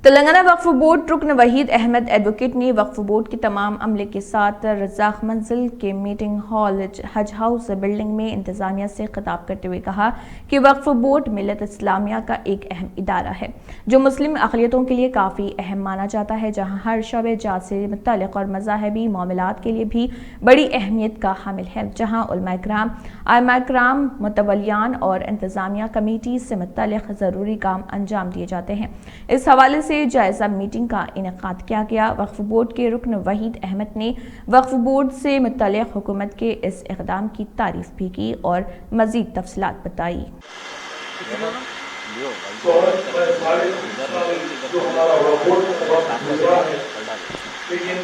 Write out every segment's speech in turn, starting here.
تلنگانہ وقف بورڈ رکن وحید احمد ایڈوکیٹ نے وقف بورڈ کے تمام عملے کے ساتھ رزاق منزل کے میٹنگ ہال حج ہاؤس بلڈنگ میں انتظامیہ سے خطاب کرتے ہوئے کہا کہ وقف بورڈ ملت اسلامیہ کا ایک اہم ادارہ ہے جو مسلم اقلیتوں کے لیے کافی اہم مانا جاتا ہے، جہاں ہر شعبے جات سے متعلق اور مذاہبی معاملات کے لیے بھی بڑی اہمیت کا حامل ہے، جہاں علماء کرام، ائمہ کرام، متولیان اور انتظامیہ کمیٹی سے متعلق ضروری کام انجام دیے جاتے ہیں۔ اس حوالے سے جائزہ میٹنگ کا انعقاد کیا گیا۔ وقف بورڈ کے رکن وحید احمد نے وقف بورڈ سے متعلق حکومت کے اس اقدام کی تعریف بھی کی اور مزید تفصیلات بتائی۔ لیکن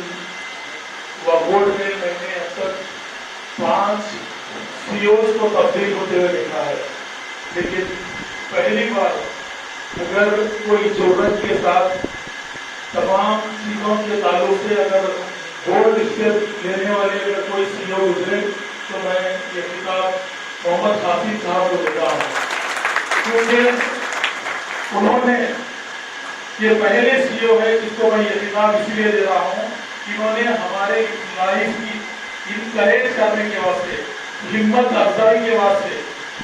وقف بورڈ میں میں نے اب تک 5 CEOs کو تبدیل ہوتے ہوئے دیکھا ہے، لیکن پہلی بار اگر کوئی ضرورت کے ساتھ تمام چیزوں کے تعلق سے اگر بورڈ اسٹیپ لینے والے اگر کوئی CEO گزرے تو میں یہ خطاب محمد حافظ صاحب کو دیتا ہوں، کیونکہ انہوں نے یہ پہلے CEO ہے جس کو میں یہ خطاب اس لیے دے رہا ہوں کہ انہوں نے ہمارے لائف کی انکریج کرنے کے واسطے، ہمت افزائی کے واسطے،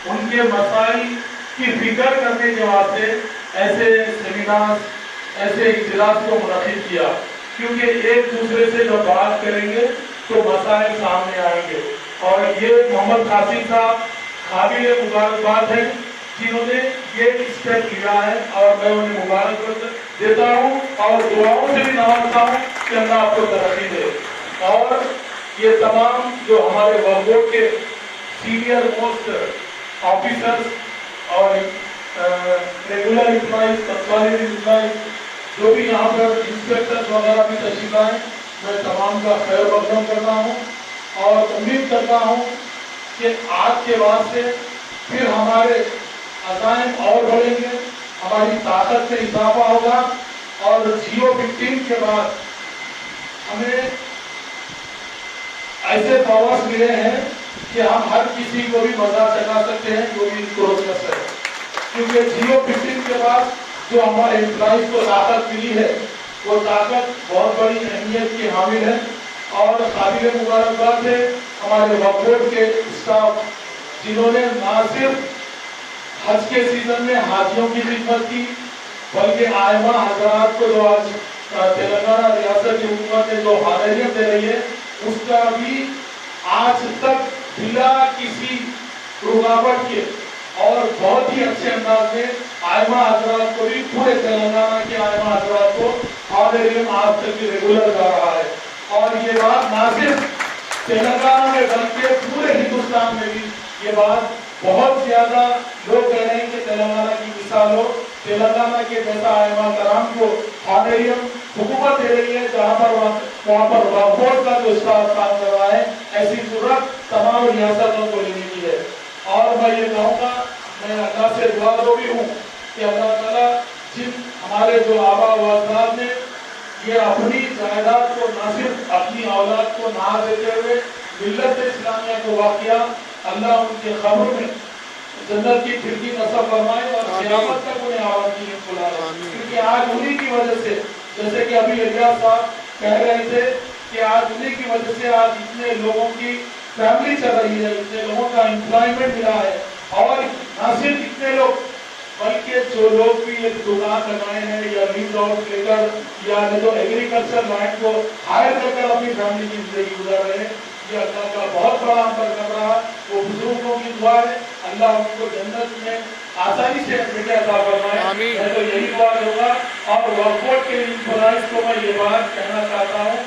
ان کے مسائل کی فکر کرنے کے واسطے ایسے سیمینار، ایسے اجلاس کو منعقد کیا، کیونکہ ایک دوسرے سے جب بات کریں گے تو مسائل سامنے آئیں گے۔ اور یہ محمد قاسم صاحب قابل مبارکباد ہیں جنہوں نے یہ اسٹیپ لیا ہے، اور میں انہیں مبارکباد دیتا ہوں اور دعاؤں سے بھی نوازتا ہوں کہ اللہ آپ کو ترقی دے۔ اور یہ تمام جو ہمارے وقف بورڈ کے سینئر موسٹ آفیسرز اور ریگولر امپلائیز، تتکالین امپلائیز، جو بھی یہاں پر انسپیکٹر وغیرہ بھی تشریف لائے، میں تمام کا خیر مقدم کرتا ہوں اور امید کرتا ہوں کہ آج کے بعد سے پھر ہمارے عزائم اور بڑھیں گے، ہماری طاقت میں اضافہ ہوگا، اور GO15 کے بعد ہمیں ایسے پاورز ملے ہیں کہ ہم ہر کسی کو بھی مزہ چکا سکتے ہیں جو بھی پروسیس ہے، کیونکہ GO15 کے بعد جو ہمارے امپلائیز کو طاقت ملی ہے وہ طاقت بہت بڑی اہمیت کی حامل ہے۔ اور قابل مبارکباد ہے ہمارے وقف بورڈ کے اسٹاف جنہوں نے نہ صرف حج کے سیزن میں حاجیوں کی خدمت کی، بلکہ ائمہ حضرات کو جو آج تلنگانہ ریاست کی حکومت نے جو حاضریت دے رہی ہے اس کا بھی آج تک بلا کسی رکاوٹ کے اور بہت ہی اچھے انداز میں ائمہ حضرات کو بھی، پورے تلنگانہ کے ائمہ حضرات کو حاضرین آج تک بھی ریگولر جا رہا ہے۔ اور یہ بات نہ صرف تلنگانہ میں بلکہ پورے ہندوستان میں بھی یہ بات بہت زیادہ لوگ کہہ رہے ہیں کہ تلنگانہ کی مثال ہو، تلنگانہ کے جیسا ائمہ کرام کو حاضرین حکومت دے رہی ہے، جہاں پر وہاں پر وقف بورڈ کا جو اسٹاف کام کر رہا ہے، ایسی ضرورت تمام ریاستوں کو لینے کی ہے۔ اور میں یہ کہوں گا، میں اللہ سے دعا گو بھی ہوں کہ اللہ تعالیٰ جن ہمارے جو آبا و اجداد نے یہ اپنی جائیداد کو نہ صرف اپنی اولاد کو نہ دیتے ہوئے ملت اسلامیہ کو وقف کیا، اللہ ان کے قبر میں جنت کی کھڑکی نصب فرمائے اور قیامت تک انہیں آواز کی بلائے، کیونکہ آج انہی کی وجہ سے، جیسے کہ ابھی الیاس صاحب کہہ رہے تھے کہ آج انہی کی وجہ سے آج اتنے لوگوں کی فیملی چل رہی ہے، اتنے لوگوں کا امپلائمنٹ ملا ہے، اور نہ صرف اتنے لوگ بلکہ جو لوگ بھی ایک دکان لگائے ہیں یا لیز آؤٹ لے کر یا جو ایگریکلچر لینڈ کو ہائر کر کر اپنی فیملی کی زندگی گزار رہے ہیں، یہ اللہ کا بہت بڑا ہم پر کر رہا، وہ بزرگوں کی دعا ہے، اللہ ان کو جنت میں آسانی سے جگہ عطا فرمائے۔ میں تو یہی دعا کروں گا، اور وقف بورڈ کے امپلائیز کو میں یہ بات کہنا چاہتا ہوں،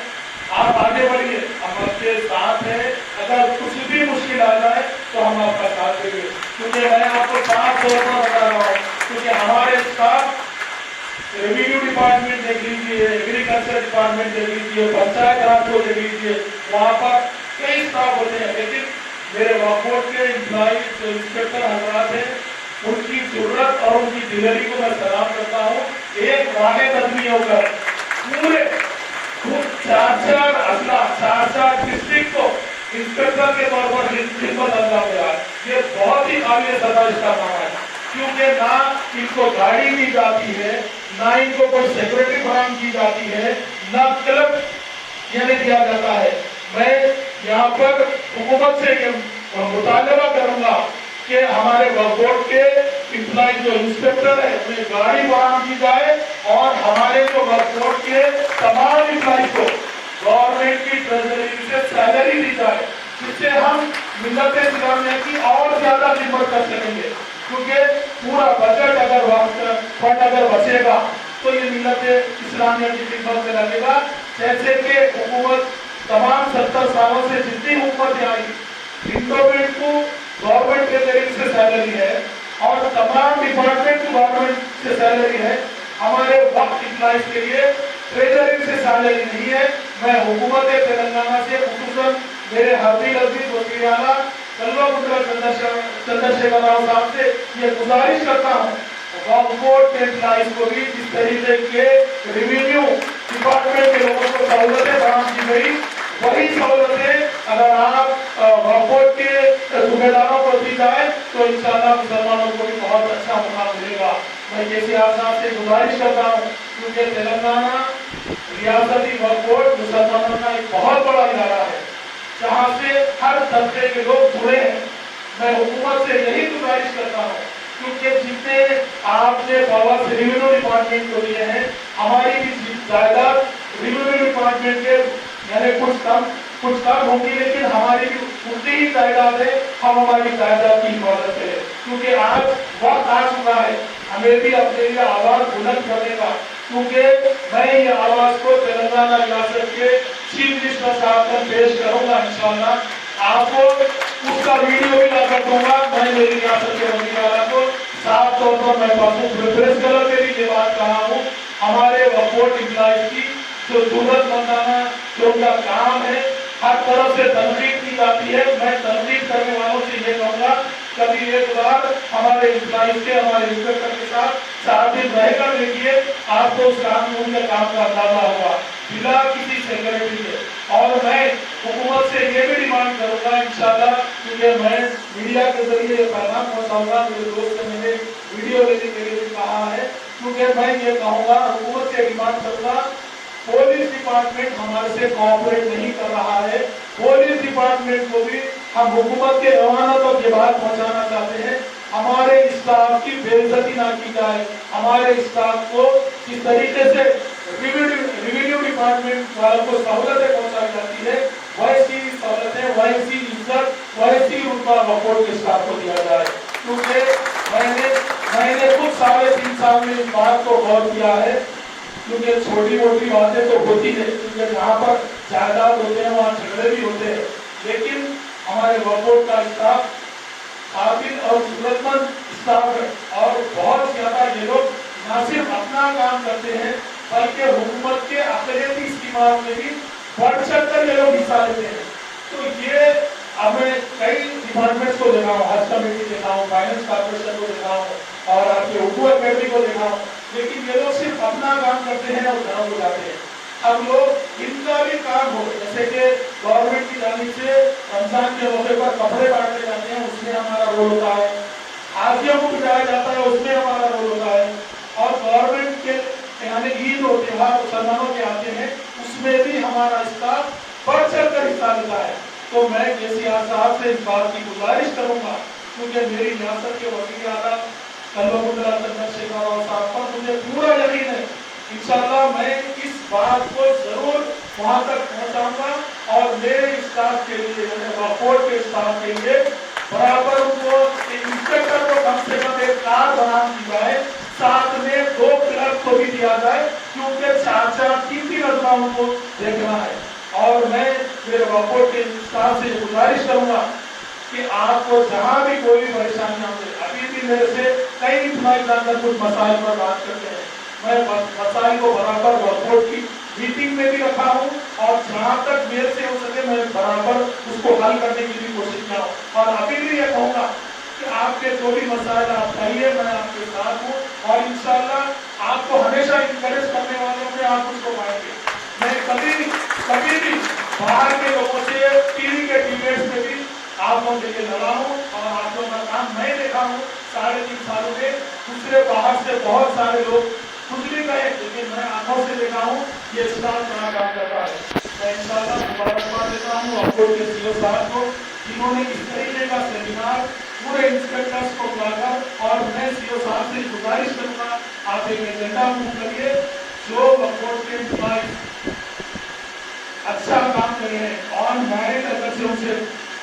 آپ آگے بڑھیے، ہم آپ کے ساتھ ہیں، اگر کچھ بھی مشکل آ جائے تو ہم آپ کا ساتھ دیں گے، کیونکہ میں آپ کو صاف طور پر بتا رہا ہوں، کیونکہ ہمارے اسٹاف ریوینیو ڈپارٹمنٹ دیکھ لیجیے، ایگریکلچر ڈپارٹمنٹ دیکھ لیجیے، پنچایت راج کو دیکھ لیجیے، وہاں پر کئی اسٹاف ہوتے ہیں، لیکن میرے وقف بورڈ کے امپلائیز جو انسپیکٹر حضرات ہیں ان کی ضرورت اور ان کی دلری کو میں سلام کرتا ہوں۔ ایک واحد آدمی ہو کر پورے 4 اضلاع، 4 ڈسٹرکٹ کو انسپیکٹر کے طور پر خدمت انجام دے رہا ہے، یہ بہت ہی قابل ستائش کا کام ہے۔ کیونکہ نہ ان کو گاڑی دی جاتی ہے، نہ ان کو کوئی سیکورٹی فراہم کی جاتی ہے، نہ کلب یعنی دیا جاتا ہے۔ میں یہاں پر حکومت سے یہ مطالبہ کروں گا کہ ہمارے وقف بورڈ کے امپلائی جو انسپیکٹر ہے انہیں گاڑی فراہم کی جائے، اور ہمارے جو وقف بورڈ کے تمام امپلائی کو گورنمنٹ کی ٹریجری سے سیلری دی جائے، جس سے ہم ملت اسلامیہ کی اور زیادہ خدمت کر سکیں گے، کیونکہ پورا بجٹ اگر فنڈ اگر بچے گا تو یہ ملت اسلامیہ کی خدمت میں لگے گا۔ جیسے کہ حکومت تمام 70 سالوں سے جتنی حکومتیں آئی، انڈومنٹ کو گورنمنٹ کے ذریعے سے سیلری ہے اور تمام ڈپارٹمنٹ کو گورنمنٹ سے سیلری ہے، ہمارے وقت امپلائیز کے لیے ٹریجری سے سیلری نہیں ہے۔ میں حکومت تلنگانہ سے خصوصاً میرے حبیب عزیز وزیر اعلیٰ کلوہ چندر شیکھر راؤ صاحب سے یہ گزارش کرتا ہوں، وقف بورڈ کے امپلائیز کو بھی جس طریقے کے ریوینیو ڈپارٹمنٹ کے لوگوں کو سہولتیں فراہم کی گئی، وہی سہولتیں اگر آپ وقف بورڈ کے ذمہ داروں کو دی جائے تو انشاءاللہ مسلمانوں کو بھی بہت اچھا موقع ملے گا۔ میں جیسے آپ صاحب سے گزارش کرتا ہوں، کیونکہ تلنگانہ ریاستی وقف بورڈ مسلمانوں کا ایک بہت بڑا ادارہ ہے جہاں سے ہر طبقے کے لوگ جڑے ہیں۔ میں حکومت سے یہی گزارش کرتا ہوں، کیونکہ جتنے آپ نے پاور ریوینیو ڈپارٹمنٹ کو دیے ہیں، ہماری بھی جائیداد ریوینیو ڈپارٹمنٹ کے یعنی کچھ کم ہوگی، لیکن ہماری بھی اتنی ہی جائیداد ہے، ہم ہماری جائیداد کی حفاظت کریں، کیونکہ آج وقت آ چکا ہے ہمیں بھی اپنے لیے آواز بلند کرنے کا، کیونکہ میں یہ آواز کو تلنگانہ ریاست کے چیف منسٹر صاحب تک پیش کروں گا انشاءاللہ۔ آپ کو اس کا ویڈیو بھی لا کر دوں گا۔ میں میری ریاست کے وزیر اعلیٰ کو صاف طور پر میں پریس کلر میں بھی یہ بات کہا ہوں، ہمارے وقف بورڈ امپلائیز کی جو ضرورت مندانہ جو ان کا کام ہے، ہر طرف سے تنقید کی جاتی ہے۔ میں تنقید کرنے والوں سے یہ کہوں گا، کبھی ایک بار ہمارے امپلائیز کے ہمارے انسپیکٹر کے ساتھ 4 دن رہ کر دیکھیے، آپ کو اس کام میں ان کے کام کا اندازہ ہوگا بلا کسی سیکورٹی کے۔ اور میں حکومت سے یہ بھی ڈیمانڈ کروں گا انشاءاللہ، کیونکہ میں میڈیا کے ذریعے یہ پیغام پہنچاؤں گا، میرے دوست نے مجھے ویڈیو لینے کے لیے بھی کہا ہے، کیونکہ میں یہ کہوں گا حکومت سے ڈیمانڈ کروں گا، پولیس ڈپارٹمنٹ ہمارے سے کوآپریٹ نہیں کر رہا ہے، پولیس ڈپارٹمنٹ کو بھی ہم حکومت کے ایوانوں تک یہ بات پہنچانا چاہتے ہیں، ہمارے اسٹاف کی بے عزتی نہ کی جائے، ہمارے اسٹاف کو جس طریقے سے ریوینیو ڈپارٹمنٹ والوں کو سہولتیں پہنچائی جاتی ہے، ویسی سہولتیں، ویسی عزت، ویسی رتبہ وقف بورڈ کے اسٹاف کو دیا جائے۔ کیونکہ میں نے خود 3.5 سال میں اس بات کو غور کیا ہے، کیونکہ چھوٹی موٹی باتیں تو ہوتی ہے، کیونکہ جہاں پر جائیداد ہوتے ہیں وہاں جھگڑے بھی ہوتے ہیں، لیکن ہمارے وقف بورڈ کا اسٹاف قابل اور ضرورت مند اسٹاف ہے، اور بہت زیادہ یہ لوگ نہ صرف اپنا کام کرتے ہیں بلکہ حکومت کے اقلیتی اسکیمات میں بھی بڑھ چڑھ کر یہ لوگ حصہ لیتے ہیں۔ تو یہ اب میں کئی ڈپارٹمنٹس کو دیکھا ہوں، حج کمیٹی دیکھا ہوں، فائنانس کارپوریشن کو دیکھا ہوں، اور آپ کے اردو اکیڈمی کو دیکھا ہوں، لیکن یہ لوگ صرف اپنا کام کرتے ہیں اور گھروں کو جاتے ہیں۔ اب لوگ ان کا بھی کام ہو، جیسے کہ گورنمنٹ کی جانب سے رمضان کے موقع پر کپڑے بانٹے جاتے ہیں، اس میں ہمارا رول ہوتا ہے، حاجیوں کو بٹھایا جاتا ہے، اس میں ہمارا رول ہوتا ہے، اور گورنمنٹ کے یعنی عید اور تہوار مسلمانوں کے آتے ہیں، اس میں بھی ہمارا اسٹاف بڑھ چڑھ کر حصہ لیتا ہے۔ تو میں JCR صاحب سے اس بات کی گزارش کروں گا، کیونکہ میری ریاست کے وزیر اعلیٰ کلوہ چندر شیکھر راؤ صاحب پر مجھے پورا یقین ہے، انشاءاللہ میں اس بات کو ضرور وہاں تک پہنچاؤں گا، اور میرے اسٹاف کے لیے وقف بورڈ کے اسٹاف کے لیے برابر ان کو انسپیکٹر کو کم سے کم ایک کار فراہم کی جائے، ساتھ میں 2 کلرک کو بھی دیا جائے، کیونکہ 4 3 ازلا ان کو دیکھنا ہے۔ اور میں میرے وقف بورڈ کے اسٹاف سے گزارش کروں گا کہ آپ کو جہاں بھی کوئی بھی پریشانیاں ہوں، ابھی بھی میرے سے کئی امپلائیز آ کر کچھ مسائل پر بات کرتے ہیں، میں مسائل کو برابر وقف بورڈ کی میٹنگ میں بھی رکھا ہوں، اور جہاں تک میرے سے ہو سکے میں برابر اس کو حل کرنے کی بھی کوشش کیا ہوں، اور ابھی بھی یہ کہوں گا کہ آپ کے جو بھی مسائل آپ کہیے، میں آپ کے ساتھ ہوں، اور انشاءاللہ آپ کو ہمیشہ انکریج کرنے والوں میں آپ اس کو پائیں گے۔ میں کبھی بھی باہر کے لوگوں سے ٹی وی کے ڈیبیٹس میں بھی آپ لوگوں کے لیے لڑا ہوں، اور آپ لوگوں کا کام میں دیکھا ہوں 3.5 सालों में दूसरे बाहर से बहुत सारे लोग कुछ भी कहे, लेकिन मैं आंखों से देखा हूँ ये स्टाफ कहाँ काम कर रहा है। मैं इंशाल्लाह मुबारकबाद देता हूँ वक्फ के सीओ साहब को, जिन्होंने इस तरीके का सेमिनार पूरे इंस्पेक्टर्स को बुलाकर, और मैं सीओ साहब से गुजारिश करूंगा आप एक एजेंडा मूव करिए, जो वक्फ के एम्प्लॉइज अच्छा काम कर रहे हैं और मैरिट अगर से उनसे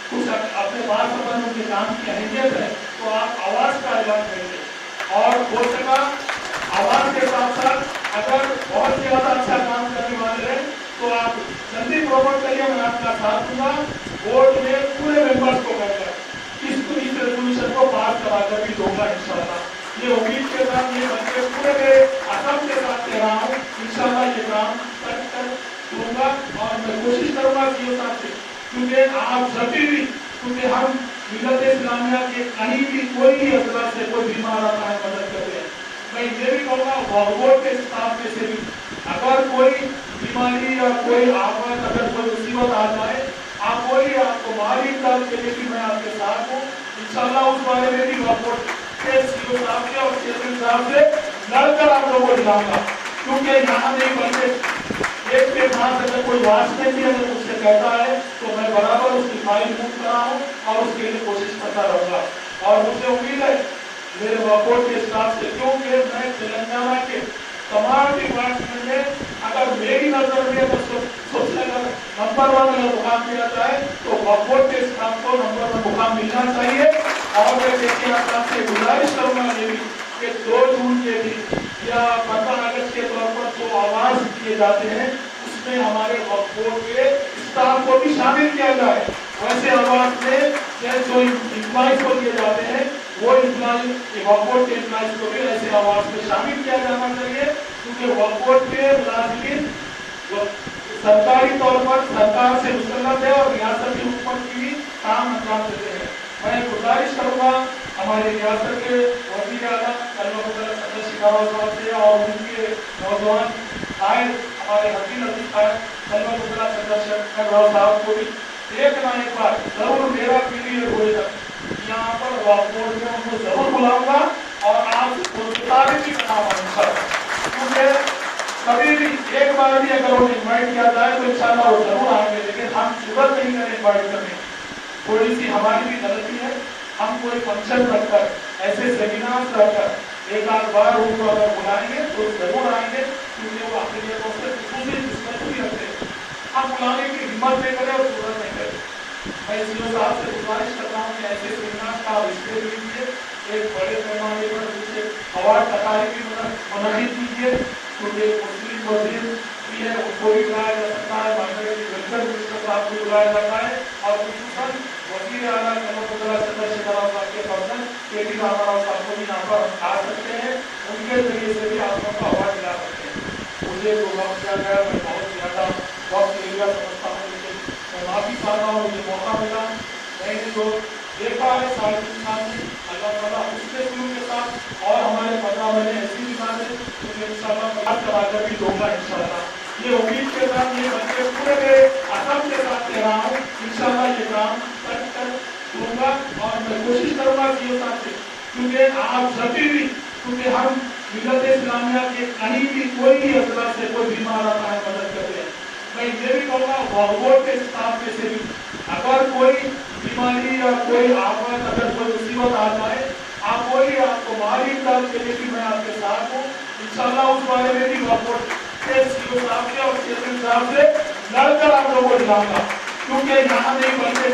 कुछ अपने बात संबंध उनके काम की अहमियत है तो आप आवाज का ऐलान करिए, और हो सका आवाज के साथ साथ अगर बहुत ज्यादा अच्छा काम करने वाले हैं तो आप जल्दी प्रमोट करिए, मैं आपका साथ दूंगा। बोर्ड में पूरे मेंबर्स को कहकर इस रेजोल्यूशन को पास करा कर भी दूंगा इंशाल्लाह। ये उम्मीद के साथ ये बच्चे पूरे मेरे असम के साथ कह रहा हूँ, इंशाल्लाह ये काम कर दूंगा, और मैं कोशिश करूंगा सीओ साहब से, क्योंकि आप सभी भी, क्योंकि हम मिलत इस्लामिया के कहीं भी कोई भी अजला से कोई बीमार आता है मदद करते हैं। मैं ये भी कहूँगा वक्फ के स्टाफ में से भी अगर कोई बीमारी या कोई आफत, अगर कोई मुसीबत आ जाए, आप बोलिए, आपको माली इमदाद के लिए भी मैं आपके साथ हूँ इंशाल्लाह। उस बारे में भी वक्फ के सीओ साहब से और चेयरमैन साहब से लड़कर आप लोगों को दिलाऊंगा, क्योंकि यहाँ नहीं बल्कि एक के पास अगर कोई वास्ते भी अगर मुझसे कहता है तो मैं बराबर उसकी फाइल मूव कराऊं और उसके लिए कोशिश करता रहूंगा। और मुझे उम्मीद है मेरे वक्फ के स्टाफ से, क्योंकि मैं तेलंगाना के तमाम डिपार्टमेंट में अगर मेरी नजर में सबसे अगर नंबर 1 अगर मुकाम दिया जाए तो वक्फ के स्टाफ को नंबर 1 मुकाम मिलना चाहिए। और मैं देखिए आप से गुजारिश करूंगा मेरी कि 2 जून के दिन या 15 अगस्त के तौर पर जो आवाज किए जाते हैं उसमें हमारे वक्फ के स्टाफ को भी शामिल किया जाए। वैसे आवाज में जो इम्प्लॉइज को दिए जाते हैं वो इम्प्लॉइज वक्फ के इम्प्लॉइज को भी ऐसे आवाज में शामिल किया जाना चाहिए, क्योंकि वक्फ के मुलाजिमीन सरकारी तौर पर सरकार से मुसल्लत है और रियासत की हुकूमत की भी काम अंजाम देते हैं। मैं गुजारिश करूंगा हमारे रियासत के वजीर आला सदर शिकावत साहब से और उनके नौजवान कायद हमारे हकीम अजीज सदर साहब को भी एक ना एक बार जरूर मेरा पीरियड होएगा यहाँ पर वक्फ बोर्ड में उनको जरूर बुलाऊंगा और आप मुताबिक भी बनाऊंगा, क्योंकि कभी भी एक बार भी अगर उन्हें इन्वाइट किया जाए तो इंशाल्लाह वो जरूर आएंगे, लेकिन हम जरूरत नहीं करें इन्वाइट करने। थोड़ी सी हमारी भी गलती है, हम कोई फंक्शन रखकर ऐसे सेमिनार रखकर एक आध बार उनको अगर बुलाएंगे तो जरूर आएंगे, क्योंकि वो अपने लिए दूसरी किस्मत भी रखते हैं। हम बुलाने की हिम्मत नहीं करें और जरूरत नहीं करें। मैं सीओ साहब से गुजारिश करता हूँ कि ऐसे सेमिनार का हिस्से लीजिए, एक बड़े पैमाने पर उनसे अवार्ड तकारीब भी मुनक़िद कीजिए, क्योंकि मुस्लिम वजीर भी है उनको भी बुलाया जा सकता है, माइनॉरिटी वेलफेयर मिनिस्टर साहब को बुलाया जाता है, और खुसूसन वजीर आला सदर शिकावत साहब के पर्सन केटी रामाराव साहब को भी यहाँ पर आ सकते हैं, उनके जरिए से भी आप लोगों को अवार्ड दिला सकते हैं। मुझे जो वक्त दिया गया मैं बहुत ज़्यादा वक्त ले लिया समझता हूँ, लेकिन मैं माफ़ी चाहता हूँ मुझे मौका मिला। मैंने जो देखा है 3.5 साल में अल्लाह ताला उसके शुरू के साथ और हमारे 15 महीने ऐसी भी बात है मुझे इंशाल्लाह बात कराकर भी दूंगा इंशाल्लाह। ये उम्मीद के साथ ये बच्चे पूरे मेरे असम के साथ कह रहा हूँ, इंशाल्लाह ये काम कर दूंगा, और मैं कोशिश करूंगा सीओ साहब से, क्योंकि आप सभी भी, क्योंकि हम मिलत इस्लामिया के कहीं भी कोई भी अजला से कोई बीमार आता है मदद करते हैं। मैं ये भी कहूँगा वक्फ के स्टाफ में से भी अगर कोई बीमारी या कोई आफत, अगर कोई मुसीबत आ जाए, आप बोलिए, आपको माली इमदाद के लिए भी मैं आपके साथ हूँ इंशाल्लाह। उस बारे में भी वक्फ के सीओ साहब से और चेयरमैन साहब से लड़कर आप लोगों को दिलाऊंगा, क्योंकि यहाँ नहीं बल्कि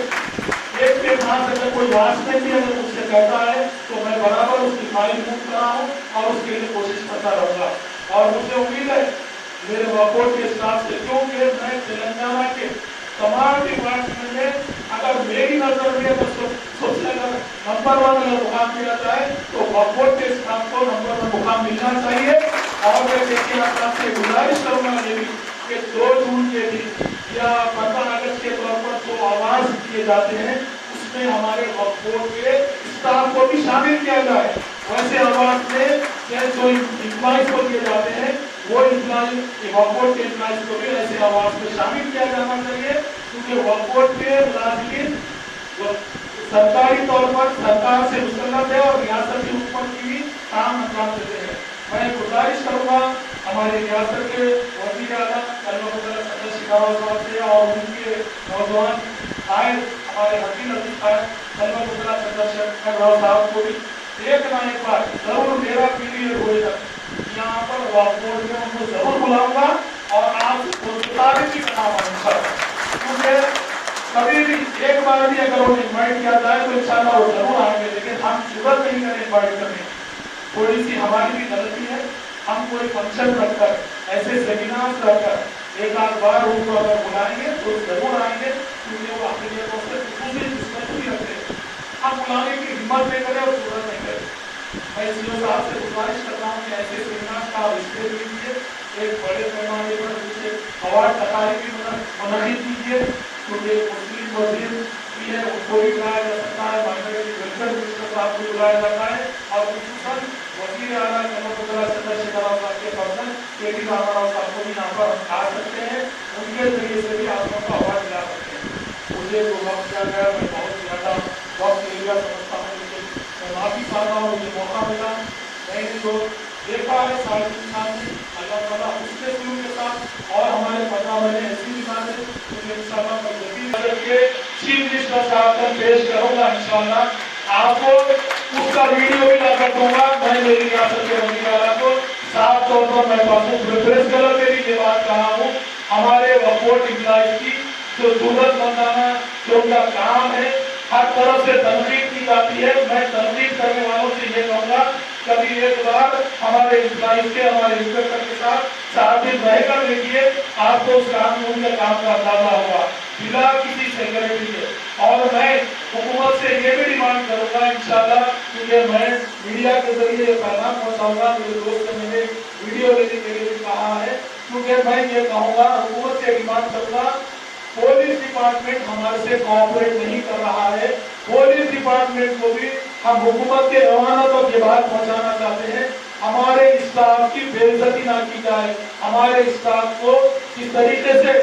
एक के पास अगर कोई वास्ते भी अगर मुझसे कहता है तो मैं बराबर उसकी फाइल मूव कराऊं और उसके लिए कोशिश करता रहूंगा। और मुझे उम्मीद है मेरे वक्फ के स्टाफ से, क्योंकि मैं तेलंगाना के तमाम डिपार्टमेंट में अगर मेरी नजर में सबसे अगर नंबर 1 अगर मुकाम दिया जाए तो वक्फ के स्टाफ को नंबर 1 मुकाम मिलना चाहिए। और मैं देखिए आप से गुजारिश करूंगा मेरी कि 2 जून के दिन या 15 अगस्त के तौर पर जो आवाज किए जाते हैं उसमें हमारे वक्फ के स्टाफ को भी शामिल किया जाए। वैसे आवाज में जो इम्प्लॉइज को दिए जाते हैं वो इम्प्लॉइज वक्फ के इम्प्लॉइज को भी ऐसे आवाज में शामिल किया जाना चाहिए, क्योंकि वक्फ के मुलाजिमीन सरकारी तौर पर सरकार से मुसल्लत है और रियासत की हुकूमत की भी काम अंजाम देते हैं। मैं गुजारिश करूंगा हमारे रियासत के वजीर आला सदर शिकावत साहब से और उनके नौजवान कायद हमारे हकीम अजीज खान सदर साहब को भी एक ना एक बार जरूर मेरा पीरियड होए तक यहाँ पर वक्फ बोर्ड में उनको जरूर बुलाऊंगा और आप मुताबिक ही बनाऊंगा, क्योंकि कभी भी एक बार भी अगर उन्हें इन्वाइट किया जाए तो इंशाल्लाह वो जरूर आएंगे, लेकिन हम जरूरत नहीं करें इन्वाइट करने। थोड़ी सी हमारी भी गलती है, हम कोई फंक्शन रखकर ऐसे सेमिनार्स रखकर एक आध बार उनको अगर बुलाएंगे तो जरूर आएंगे, क्योंकि वो अपने से दिलचस्पी रखते हैं। हम बुलाने की हिम्मत नहीं करें और जरूरत नहीं करें। मैं सीओ साहब से गुजारिश करता हूँ कि ऐसे सेमिनार का विषय लीजिए, एक बड़े पैमाने पर जिसे अवार्ड तकारीब की मुनक़िद कीजिए, क्योंकि मुस्लिम वजीर भी है उनको भी बुलाया जा सकता है, माइनॉरिटी वेलफेयर मिनिस्टर साहब को बुलाया जाता है और खुसूसन वजीर आला सदर शिकावत साहब के पर्सन केटी रामाराव साहब को भी यहाँ पर आ सकते हैं, उनके जरिए से भी आप लोगों को अवार्ड दिला सकते हैं। मुझे जो वक्त दिया गया मैं बहुत ज़्यादा वक्त एरिया समझता हूँ, लेकिन मैं माफ़ी चाहता हूँ मुझे मौका मिला। मैंने जो देखा है 3.5 साल में अल्लाह ताला उसके शुरू के साथ और हमारे पता मैंने ऐसी भी बात है मुझे इंशाल्लाह मैं यकीन करके चीफ मिनिस्टर साहब तक पेश करूंगा। इंशाल्लाह आपको उसका वीडियो भी लाकर दूंगा। मैं मेरी रियासत के वजीर आला को साफ तौर पर मैं प्रेस कलर में भी ये बात कहा हूँ, हमारे वक्फ बोर्ड इम्प्लॉइज की जो जरूरतमंदाना जो उनका काम है हर तरफ से तनकीद की जाती है। मैं तनकीद करने वालों से ये कहूँगा कभी एक बार हमारे इम्प्लॉइज के हमारे इंस्पेक्टर के साथ 4 दिन रहकर देखिए, आपको उस काम उनके काम का अंदाजा होगा बिना किसी सिक्योरिटी के। और मैं हुकूमत से ये भी डिमांड करूंगा इंशाल्लाह, क्योंकि मैं मीडिया के जरिए ये पैगाम पहुंचाऊंगा, मेरे दोस्त ने मैंने वीडियो लेने के लिए भी कहा है, क्योंकि मैं ये कहूँगा हुकूमत से डिमांड करूंगा, पुलिस डिपार्टमेंट हमारे से कोऑपरेट नहीं कर रहा है। पुलिस डिपार्टमेंट को भी हम हुकूमत के रवाना तक ये बात पहुंचाना चाहते हैं, हमारे स्टाफ की बेइज्जती ना की जाए, हमारे स्टाफ को किस तरीके से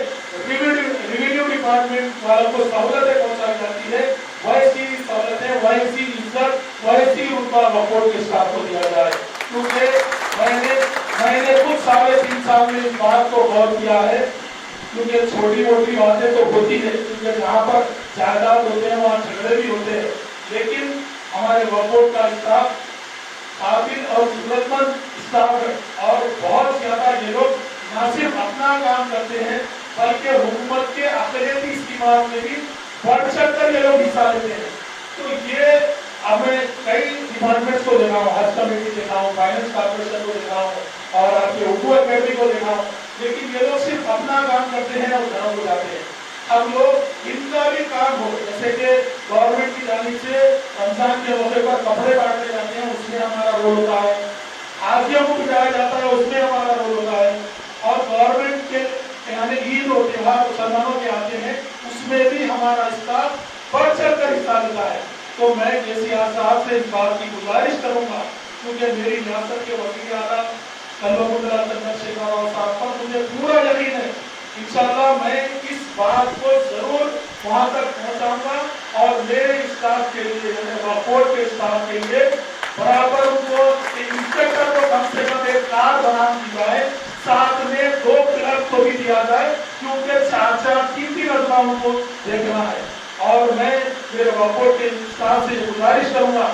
रेवेन्यू डिपार्टमेंट वालों को सहूलतें पहुंचाई जाती है, वैसी सहूलतें वैसी इज्जत वैसी उनका वक्फ बोर्ड के स्टाफ को दिया जाए। क्योंकि मैंने कुछ 3.5 साल में इस बात को गौर किया है, क्योंकि छोटी मोटी बातें तो होती है, क्योंकि जहाँ पर जायदाद होते हैं वहाँ झगड़े भी होते हैं, लेकिन हमारे वक्फ बोर्ड का स्टाफ काबिल और जरूरतमंद स्टाफ है और बहुत ज्यादा ये लोग न सिर्फ अपना काम करते हैं बल्कि हुकूमत के अक़लियती इस्तेमाल में भी बढ़ चढ़कर ये लोग हिस्सा लेते हैं। तो ये अब मैं कई डिपार्टमेंट्स को देखा हूँ, हज कमेटी देखा हूँ, फाइनेंस कॉर्पोरेशन को देखा हूँ और आपके उर्दू अकेडमी को देखा हूँ, लेकिन ये लोग सिर्फ अपना काम करते हैं और घरों को जाते हैं। अब लोग इनका भी काम हो, जैसे कि गवर्नमेंट की जानिब से रमजान के मौके पर कपड़े बांटे जाते हैं, उसमें हमारा रोल होता है, हाजियों को बिठाया जाता है उसमें हमारा रोल होता है, और गवर्नमेंट के यानी ईद और त्योहार मुसलमानों के आते हैं उसमें भी हमारा स्टाफ बढ़ चढ़ कर हिस्सा लेता है। तो मैं केसीआर साहब से इस बात की गुजारिश करूंगा, क्योंकि मेरी रियासत के वजीर आला चंद्रशेखर साहब पर मुझे पूरा यकीन है, इंशाल्लाह मैं इस बात को जरूर वहां तक पहुंचाऊंगा और मेरे स्टाफ के लिए वक्फ बोर्ड के स्टाफ के लिए बराबर उनको इंस्पेक्टर को कम से कम एक कार बना दी जाए, साथ में 2 क्लर्क को भी दिया जाए, क्योंकि 4-4 3-3 अजमा उनको देखना है। और मैं मेरे वक्फ बोर्ड के स्टाफ से गुजारिश करूंगा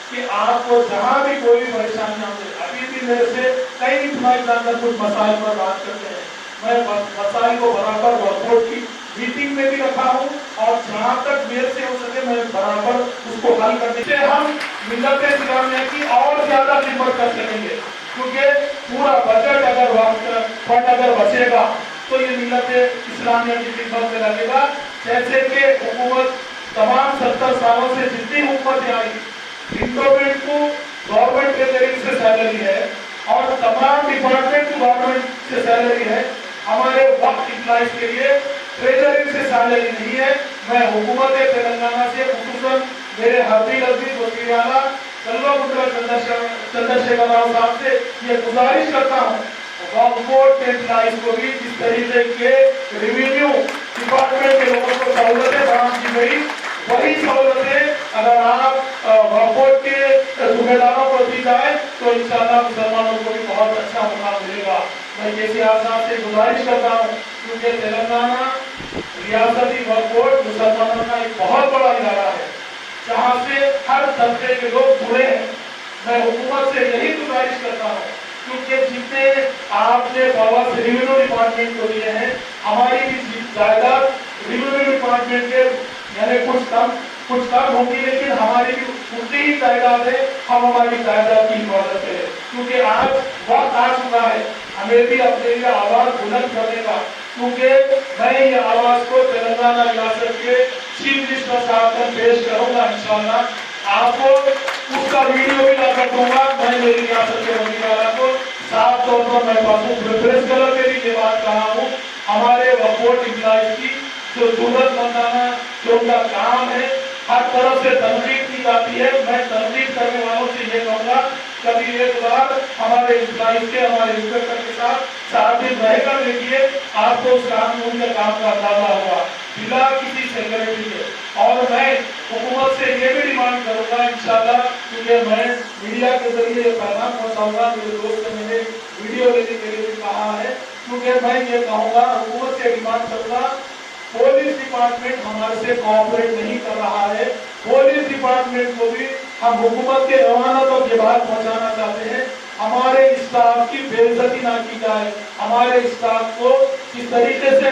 कि आपको जहां भी कोई भी परेशानियां हो, अभी भी मेरे से कई इम्प्लॉइज आकर कुछ मसाइल पर बात करते हैं, मैं मसाइल को बराबर वक्फ बोर्ड की मीटिंग में भी रखा हूं और जहां तक मेरे से हो सके मैं बराबर उसको हल करने से हम मिल्लत इस्लामिया की और ज्यादा खिदमत कर सकेंगे, क्योंकि पूरा बजट अगर फंड अगर बचेगा तो ये मिल्लत इस्लामिया की खिदमत में लगेगा। जैसे कि हुकूमत तमाम 70 सालों से जितनी हुकूमतें आई, इंडोमेंट को गवर्नमेंट के तरीके से सैलरी है और तमाम डिपार्टमेंट को गवर्नमेंट से सैलरी है, हमारे वक्त इम्प्लॉइज के लिए ट्रेजरी से सैलरी नहीं है। मैं हुकूमत तेलंगाना से खुसूसन मेरे हबीब अजीज वजीर आला चंद्रशेखर राव साहब से ये गुजारिश करता हूँ, वक्फ बोर्ड के एम्प्लॉइज को भी जिस तरीके के रेवेन्यू डिपार्टमेंट के लोगों को सहूलतें बरामद की गई वही सहूलतें अगर आप वक्फ बोर्ड के सूबेदारों को दी जाए तो इंशाअल्लाह मुसलमानों को भी बहुत अच्छा मौका मिलेगा। मैं केसीआर साहब से गुजारिश करता हूँ, क्योंकि तेलंगाना रियासती वक्फ बोर्ड मुसलमानों का एक बहुत बड़ा इदारा है, जहाँ से हर तबके के लोग जुड़े हैं। मैं हुकूमत से यही गुजारिश करता हूँ, क्योंकि जितने आपने पावर्स रेवेन्यू डिपार्टमेंट को दिए हैं, हमारी भी जायदाद रेवेन्यू डिपार्टमेंट के यानी कुछ कम होगी, लेकिन हमारी भी उतनी ही जायदाद है। हम हमारी जायदाद की हिफाजत करें, क्योंकि आज वक्त आ चुका है हमें भी अपने लिए आवाज बुलंद करने का। क्योंकि मैं ये आवाज को तेलंगाना रियासत के चीफ मिनिस्टर साहब तक पेश करूंगा इंशाअल्लाह। आपको उसका वीडियो भी लाकर दूंगा। मैं मेरी रियासत के वजीर-ए-आला को साफ तौर पर मैं प्रेस क्लब में भी ये बात कहा हूँ, हमारे वक्फ बोर्ड एम्प्लॉइज की जो जरूरतमंदाना जो उनका काम है, हर तरफ से तनकीद की जाती है। मैं तनकीद करने वालों से ये कहूँगा, कभी एक बार हमारे एम्प्लॉइज के हमारे इंस्पेक्टर के साथ 4 दिन रहकर देखिए, आपको उस उनके काम का अंदाजा होगा बिना किसी सिक्योरिटी के। और मैं हुकूमत से ये भी डिमांड करूंगा इंशाअल्लाह, क्योंकि मैं मीडिया के जरिए ये पैगाम पहुंचाऊंगा। मेरे दोस्त ने मैंने वीडियो लेने के लिए भी कहा है, क्योंकि मैं ये कहूँगा, हुकूमत से डिमांड करूंगा, पुलिस डिपार्टमेंट हमारे से कोऑपरेट नहीं कर रहा है। पुलिस डिपार्टमेंट को भी हम हुकूमत के रवाना तक ये बात पहुंचाना चाहते हैं, हमारे स्टाफ की बेइज्जती ना की जाए। हमारे स्टाफ को किस तरीके से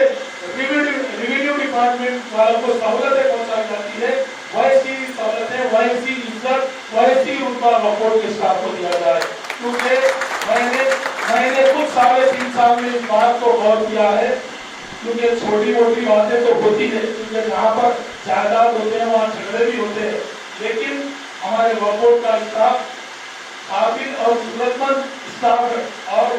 रेवेन्यू डिपार्टमेंट वालों को सहूलतें पहुंचाई जाती है, वैसी सहूलतें, वैसी इज्जत, वैसी उनका वक्फ बोर्ड के स्टाफ को दिया जाए। क्योंकि मैंने कुछ 3.5 साल में इस बात को गौर किया है, क्योंकि छोटी मोटी बातें तो होती है, क्योंकि जहाँ पर जायदाद होते हैं वहाँ झगड़े भी होते हैं, लेकिन हमारे वक्फ बोर्ड का स्टाफ काबिल और जरूरतमंद स्टाफ है और